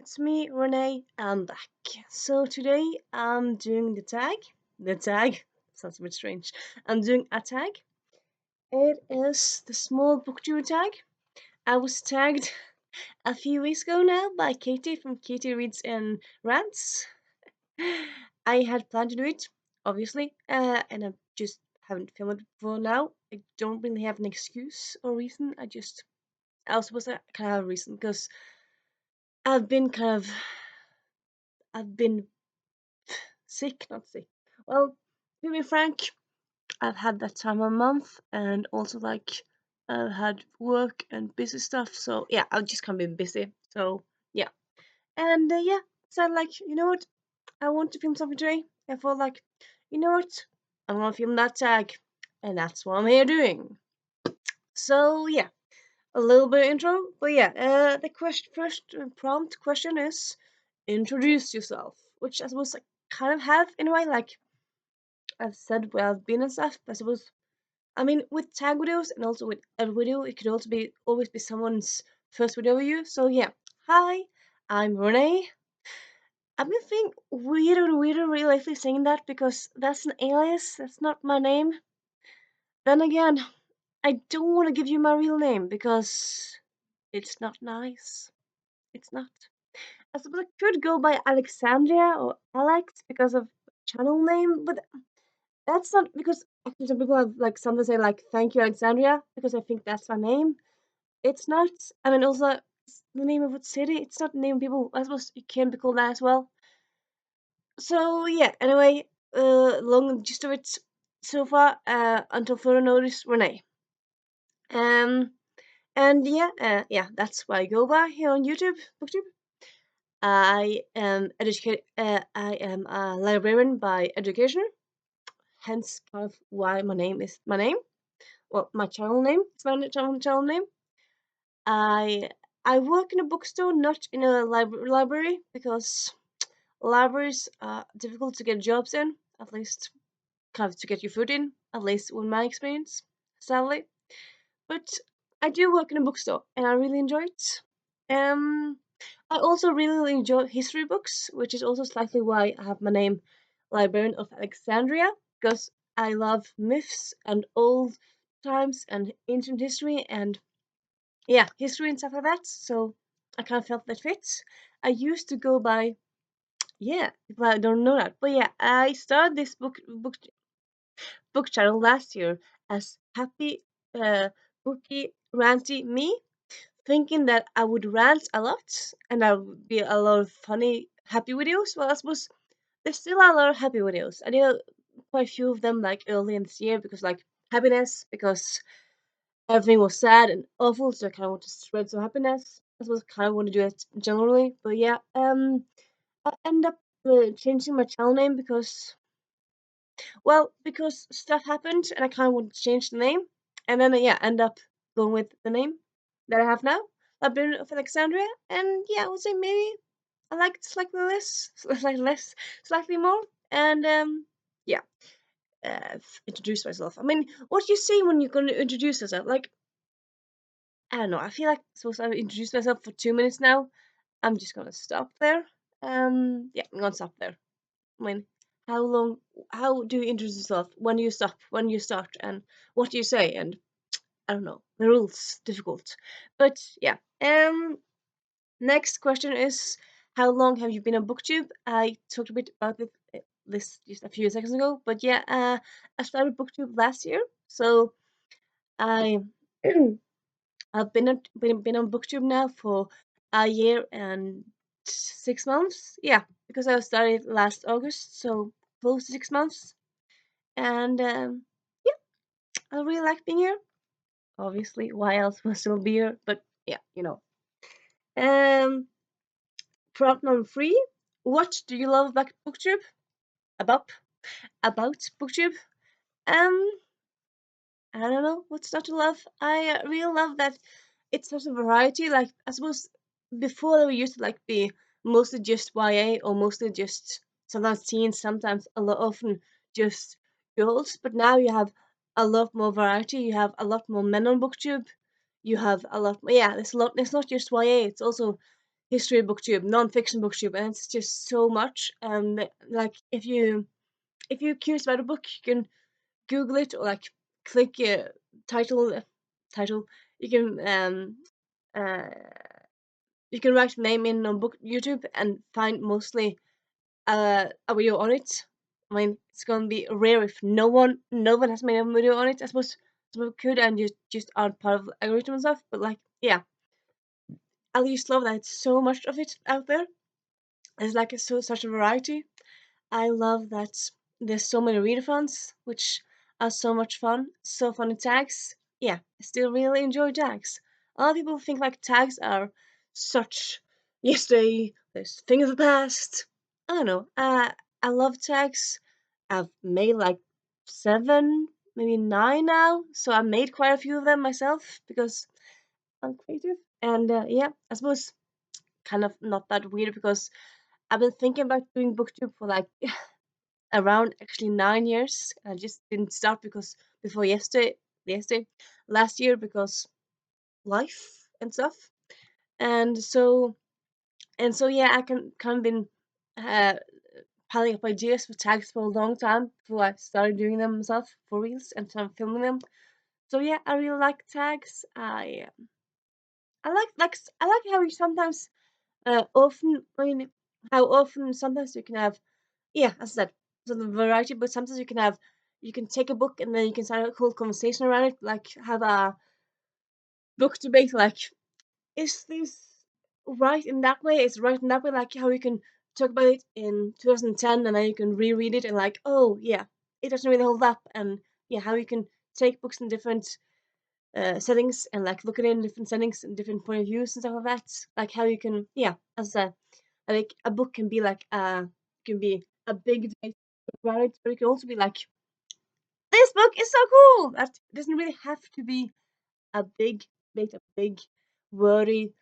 it's me, Renee. I'm back. So today I'm doing the tag. The tag sounds a bit strange. I'm doing a tag. It is the small booktuber tag. I was tagged a few weeks ago now by Katie from Katie Reads and Rants. I had planned to do it, obviously, and I just haven't filmed it before now. I don't really have an excuse or reason. I was supposed to kind of have a reason because I've been kind of I've been sick, not sick. Well, to be frank, I've had that time a month, and also I've had work and busy stuff. So yeah, I've just kind of been busy. So yeah, and yeah, so you know what? I want to film something today. I thought you know what? I'm gonna film that tag, and that's what I'm here doing. So yeah, a little bit of intro, but yeah, the first prompt question is introduce yourself, which I suppose I kind of have in a way. I've said where I've been and stuff. I suppose I mean with tag videos and also with a video, it could also be always be someone's first video view. So yeah, hi, I'm Renee. I've been feeling weirder and weirder really lately saying that because that's an alias. That's not my name. Then again, I don't want to give you my real name because it's not nice. It's not. I suppose I could go by Alexandria or Alex because of channel name, but that's not because actually some people have sometimes say thank you Alexandria because I think that's my name. It's not. I mean also it's the name of what city. It's not the name of people. I suppose you can be called that as well. So yeah. Anyway, long gist of it so far. Until further notice, Renee. Um, and yeah, that's what I go by here on YouTube, Booktube. I am educated. I am a librarian by education. Hence, kind of why my name is my name. Well, my channel name is my channel name. I I work in a bookstore, not in a library, because libraries are difficult to get jobs in. At least, kind of to get your foot in. At least, in my experience, sadly. But I do work in a bookstore, and I really enjoy it. Um, I also really enjoy history books, which is also slightly why I have my name, Librarian of Alexandria, because I love myths and old times and ancient history and yeah, history and stuff like that. So I kind of felt that fits. I used to go by yeah, people don't know that, but yeah, I started this book channel last year as Happy Bookie Ranty Me, thinking that I would rant a lot and there would be a lot of funny happy videos. Well, I suppose there's still a lot of happy videos. I did quite a few of them early in this year because happiness because everything was sad and awful, so I kind of want to spread some happiness. I suppose I kind of want to do it generally, but yeah, I end up changing my channel name because because stuff happened and I kind of wanted to change the name, and then yeah, end up going with the name that I have now, Librarian of Alexandria, and yeah, I would say maybe I like it slightly less, slightly more, and yeah, introduce myself. I mean, what do you say when you're going to introduce yourself? I don't know. I feel like supposed I've introduced myself for 2 minutes now. I'm just gonna stop there. Yeah, I'm gonna stop there. I mean, how long? How do you introduce yourself? When do you stop? When you start? And what do you say? And I don't know. The rules difficult, but yeah. Next question is, how long have you been on BookTube? I talked a bit about this just a few seconds ago, but yeah, I started BookTube last year, so I I've been on BookTube now for a year and 6 months. Yeah, because I started last August, so close to 6 months. And yeah, I really like being here. Obviously, why else would I still be here? But yeah, you know. Um, Prompt number 3. What do you love about BookTube? About about BookTube? Um, I don't know what's not to love. I really love that it's such a variety. Like I suppose before we used to be mostly just YA or mostly just sometimes teens, sometimes a lot often just girls. But now you have a lot more variety. You have a lot more men on BookTube. You have a lot more. Yeah, there's a lot. It's not just YA. It's also history booktube, non-fiction booktube, and it's just so much. Like if you're curious about a book, you can Google it or like click title title. You can uh you can write name in on book YouTube and find mostly a video on it. I mean, it's gonna be rare if no one has made a video on it. I suppose some people could and just aren't part of the algorithm and stuff. But like, yeah, I just love that it's so much of it out there. There's like such a variety. I love that there's so many readathons, which are so much fun. So fun in tags. Yeah, I still really enjoy tags. A lot of people think like tags are such yesterday, this thing of the past. I don't know. I love tags. I've made like 7, maybe 9 now. So I made quite a few of them myself because I'm creative. And yeah, I suppose kind of not that weird because I've been thinking about doing booktube for like around actually 9 years. I just didn't start because before yesterday, last year because life and stuff. And so yeah, I can kind of been uh, piling up ideas for tags for a long time before I started doing them myself for reals and started filming them. So yeah, I really like tags. I like how you sometimes often I mean how often sometimes you can have yeah, as I said, sort of variety, but sometimes you can take a book and then you can start a whole conversation around it, like have a book debate, like is this right in that way? Is it right in that way? Like how you can talk about it in 2010 and then you can reread it and like, oh yeah, it doesn't really hold up, and yeah, how you can take books in different settings and like look at it in different settings and different point of views and stuff like that. Like how you can yeah, as I said, like a book can be like can be a big debate about it, but it can also be like this book is so cool. That doesn't really have to be a big debate, a big wordy,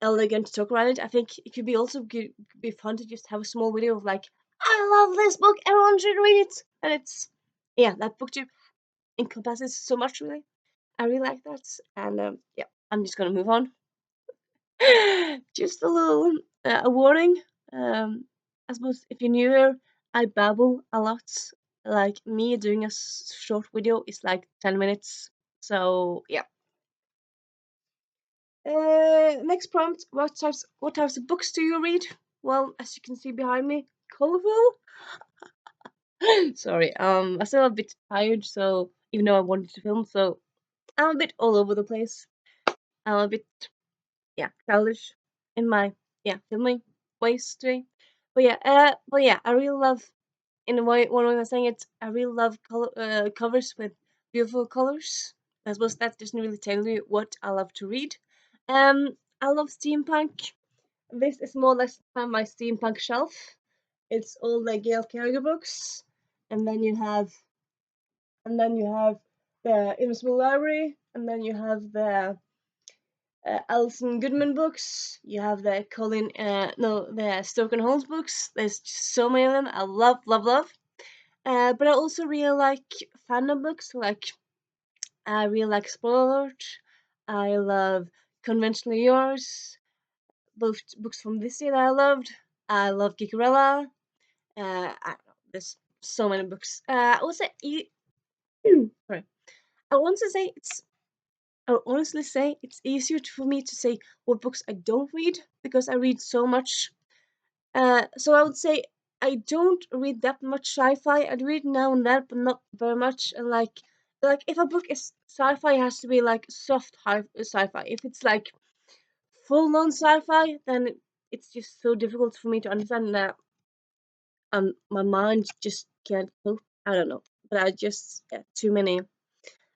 elegant talk around it. I think it could be also could be fun to just have a small video of like, I love this book, everyone should read it, and it's yeah, that booktube encompasses so much really. I really like that, and yeah, I'm just gonna move on. Just a little a warning. Um, I suppose if you're new here, I babble a lot. Like me doing a short video is like 10 minutes. So yeah. Next prompt: what types of books do you read? Well, as you can see behind me, colorful. Sorry. I'm still a bit tired, so even though I wanted to film, so I'm a bit all over the place. I'm a bit yeah, childish in my yeah filming ways today. But yeah, I really love in a way one way of saying it. I really love covers with beautiful colors. I suppose that doesn't really tell you what I love to read. I love steampunk. This is more or less my steampunk shelf. It's all the Gail Carriger books, and then you have the Invisible Library, and then you have the Alison Goodman books. You have the the Stoke and Holmes books. There's just so many of them. I love, love, love. But I also really like fandom books. Like I really like Spoiled. I love Conventionally Yours. Both books from this year that I loved. I love Geekerella. I don't know. There's so many books. I would say, sorry. I want to say it's I'll honestly say it's easier for me to say what books I don't read because I read so much. So I would say I don't read that much sci-fi. I read now and then, but not very much. And like if a book is sci-fi, it has to be like soft sci-fi. If it's like full-on sci-fi, then it's just so difficult for me to understand that. My mind just can't cope. I don't know, but I just too many.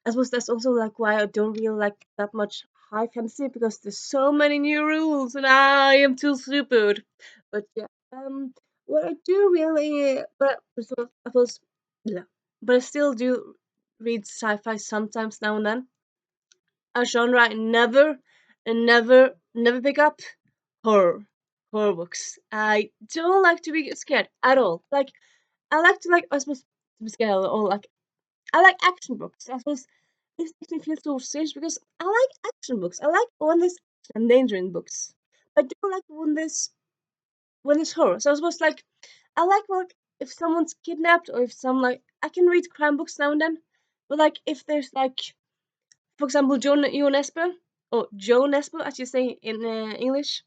I suppose that's also like why I don't really like that much high fantasy because there's so many new rules and I am too stupid. But yeah, what I do really, but so I suppose, yeah, but I still do read sci-fi sometimes now and then. A genre I never pick up: horror books. I don't like to be scared at all. Like I like to I suppose to be scared or like I like action books. I suppose this makes me feel so strange because I like action books. I like when there's action and danger in books. I don't like when there's horror. So I was like, I like if someone's kidnapped or if some like I can read crime books now and then, but like if there's like, for example, Jo Nesbø or Joe Nesbø, as you say in English.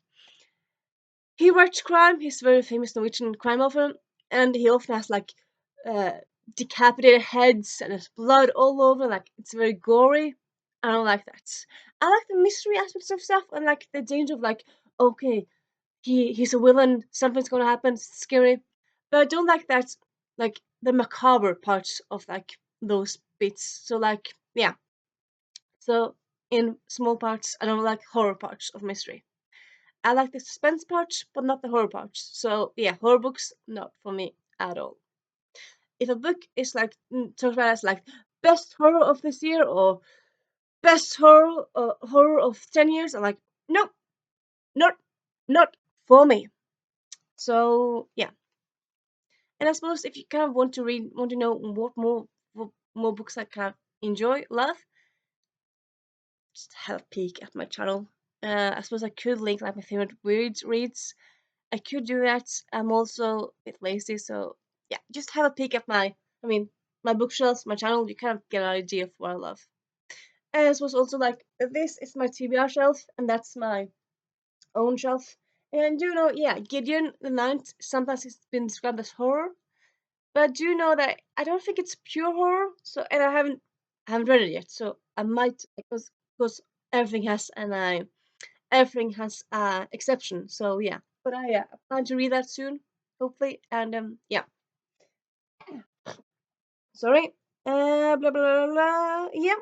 He writes crime. He's a very famous Norwegian crime author, and he often has like uh, decapitated heads and there's blood all over. Like it's very gory. I don't like that. I like the mystery aspects of stuff and like the danger of like, okay, he's a villain. Something's gonna happen. It's scary, but I don't like that like the macabre parts of like those bits. So like yeah. So in small parts, I don't like horror parts of mystery. I like the suspense parts, but not the horror parts. So yeah, horror books not for me at all. If a book is like talked about as like best horror of this year or best horror of 10 years, I'm like nope, not not for me. So yeah, and I suppose if you kind of want to know what more books I kind of enjoy, love, just have a peek at my channel. I suppose I could link like my favorite reads. I could do that. I'm also a bit lazy, so yeah, just have a peek at I mean, my bookshelves, my channel. You kind of get an idea of what I love. And this was also like this is my TBR shelf, and that's my own shelf. And you know, yeah, Gideon the Ninth. Sometimes it's been described as horror, but I do know that I don't think it's pure horror. So, and I haven't read it yet. So I might because everything has everything has exception. So yeah, but I plan to read that soon, hopefully. And yeah, sorry. Blah blah blah blah. Yeah,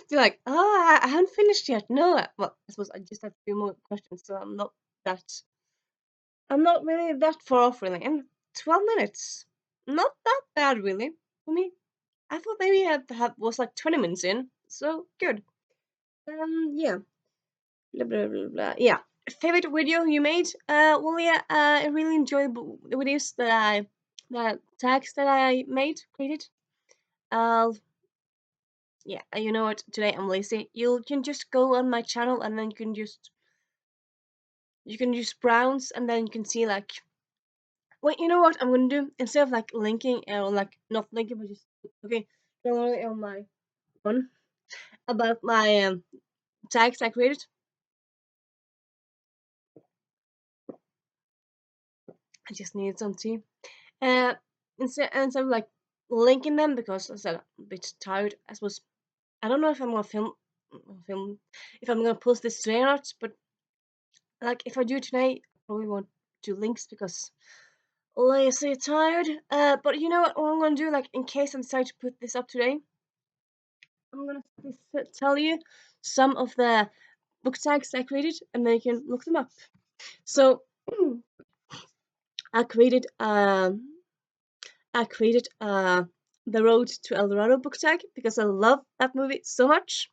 they're like, oh, I haven't finished yet. No, well, I suppose I just have a few more questions, so that I'm not really that far off, really. And 12 minutes, not that bad, really, for me. I thought maybe I had was like 20 minutes in, so good. Yeah. Blah blah blah blah. Yeah. Favorite video you made? Well, yeah. I really enjoy the videos that tags that I created. Uh, yeah. You know what? Today I'm lazy. You can just go on my channel and then you can just browse and then you can see like. Wait, you know what I'm gonna do? Instead of like linking or like not linking, but just okay, go on my one about my tags I created. I just needed some tea. Uh, instead of like linking them because I said I'm a bit tired. I suppose I don't know if I'm gonna film if I'm gonna post this today or not. But like if I do today, I probably won't do links because lazy tired. But you know what I'm gonna do? Like in case I decide to put this up today, I'm gonna tell you some of the book tags I created, and then you can look them up. So I created The Road to El Dorado book tag because I love that movie so much.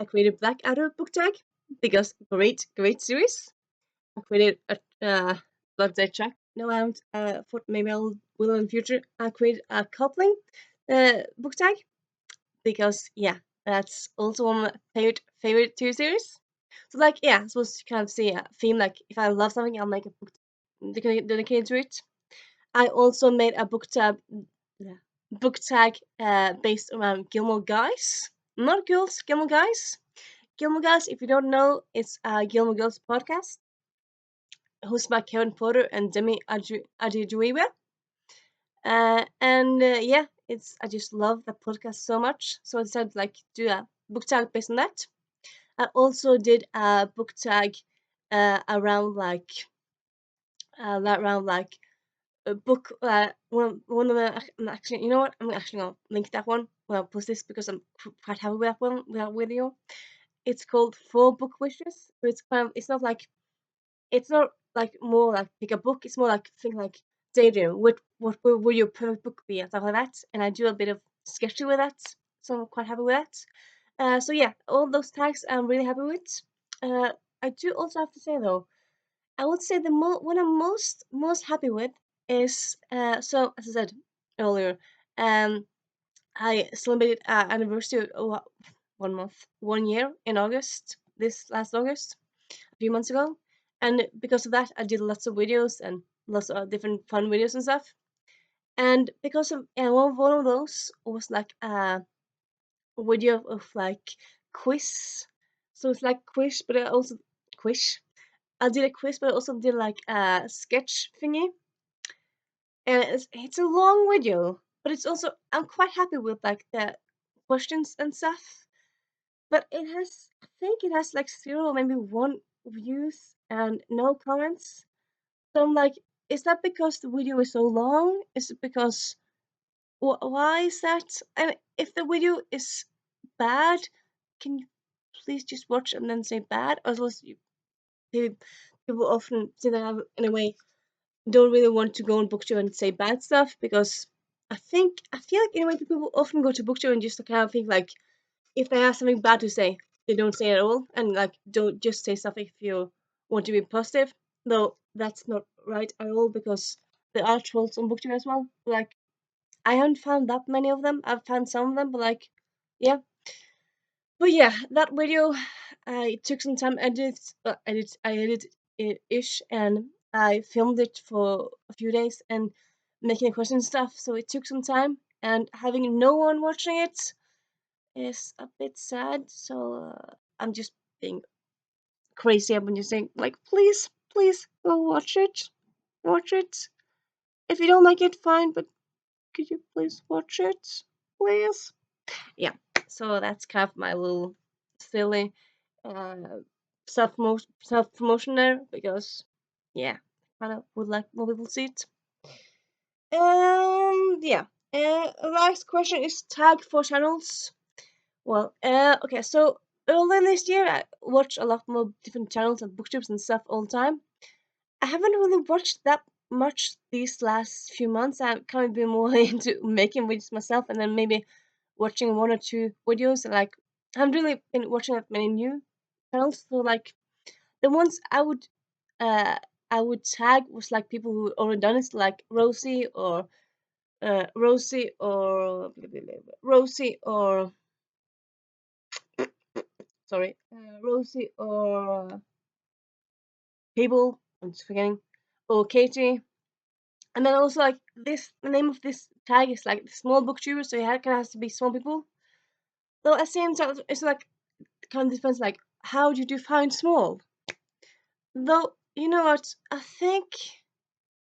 I created Blackadder book tag because great series. I created a Blood Dead track. No, I haven't. Thought maybe I will in the future. I created a coupling book tag because yeah, that's also one of my favorite two series. So like yeah, I'm supposed to kind of see a theme. Like if I love something, I'll make a book dedicated to it. I also made a yeah, book tag based around Gilmore Guys. Not girls, Gilmore Guys. Gilmore Guys, if you don't know, it's a Gilmore Girls podcast hosted by Kevin Porter and Demi Adjidwiwa. Yeah, I just love the podcast so much. So I decided like do a book tag based on that. I also did a book tag around like a book one of the I'm actually you know what I'm actually gonna link that one when I post this because I'm quite happy with that one with that video. It's called Four Book Wishes. So it's kind of it's not like more like pick a book. It's more like think like daydream. What would your perfect book be and stuff like that. And I do a bit of sketchy with that, so I'm quite happy with that. So yeah, all those tags I'm really happy with. Uh, I do also have to say though, I would say the one I'm most happy with is so as I said earlier, um, I celebrated anniversary of 1 month, 1 year in August, this last August, a few months ago, and because of that, I did lots of videos and lots of different fun videos and stuff. And because of one of those was like a video of like quiz. So it's like quiz, but I also quiz. I did a quiz, but I also did like a sketch thingy. And it's a long video, but it's also I'm quite happy with like the questions and stuff. But it has I think it has like zero, maybe one views and no comments. So I'm like, is that because the video is so long? Is it because why is that? And if the video is bad, can you please just watch and then say bad? Or else people people often say that I, in a way, don't really want to go on Booktube and say bad stuff because I feel like in a way people often go to Booktube and just kind of think like if they have something bad to say, they don't say it at all and like don't just say stuff if you want to be positive. Though that's not right at all because there are trolls on Booktube as well. Like I haven't found that many of them. I've found some of them, but like yeah. But yeah, that video, I took some time I edited it ish, and I filmed it for a few days and making the question stuff. So it took some time, and having no one watching it is a bit sad. So I'm just being crazy. I'm just saying, like, please, please go watch it. If you don't like it, fine, but could you please watch it, please? Yeah. So that's kind of my little silly uh, self promotion there because yeah, kind of would like more people to see it. Yeah. Last question is tag for channels. Well, okay. So earlier this year, I watched a lot more different channels and booktubes and stuff all the time. I haven't really watched that much these last few months. I've kind of been more into making videos myself, and then maybe watching one or two videos. Like I haven't really been watching that many new channels. So like the ones uh I would tag was like people who already done it, like Rosie or sorry, Rosie or people. I'm just forgetting, or Katie. And then also like this, the name of this tag is like small booktuber, so it kind of has to be small people. Though at the same time, it's like kind of depends like how do you define small. Though you know what, I think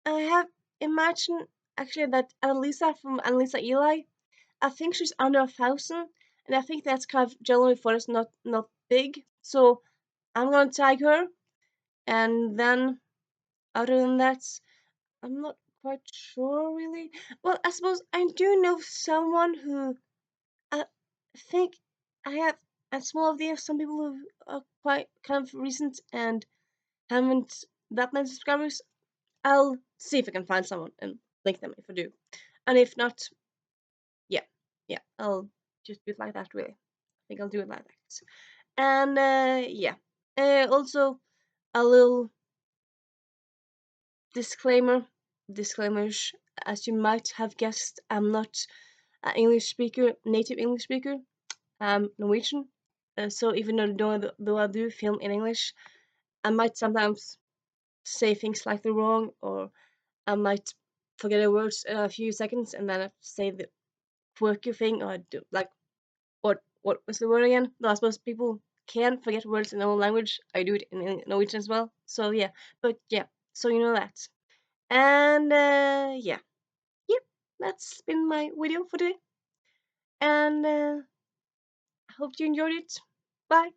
I have imagined actually that Annalisa from Annalisa Ely, I think she's under 1,000, and I think that's kind of generally for us not big. So I'm gonna tag her, and then other than that, I'm not quite sure really. Well, I suppose I do know someone who I think I have a small idea of some people who are quite kind of recent and haven't that many subscribers. I'll see if I can find someone and link them if I do. And if not, yeah, yeah, I'll just do it like that, really. I think I'll do it like that. And yeah, also a little disclaimer, disclaimers. As you might have guessed, I'm not an English speaker, native English speaker. I'm Norwegian. So even though I do film in English, I might sometimes say things slightly wrong, or I might forget a word in a few seconds and then I say the quirky thing or do like what was the word again? No, I suppose people can forget words in their own language. I do it in Norwegian as well. So yeah, but yeah, so you know that. And yeah, yep, that's been my video for today. And I hope you enjoyed it. Bye.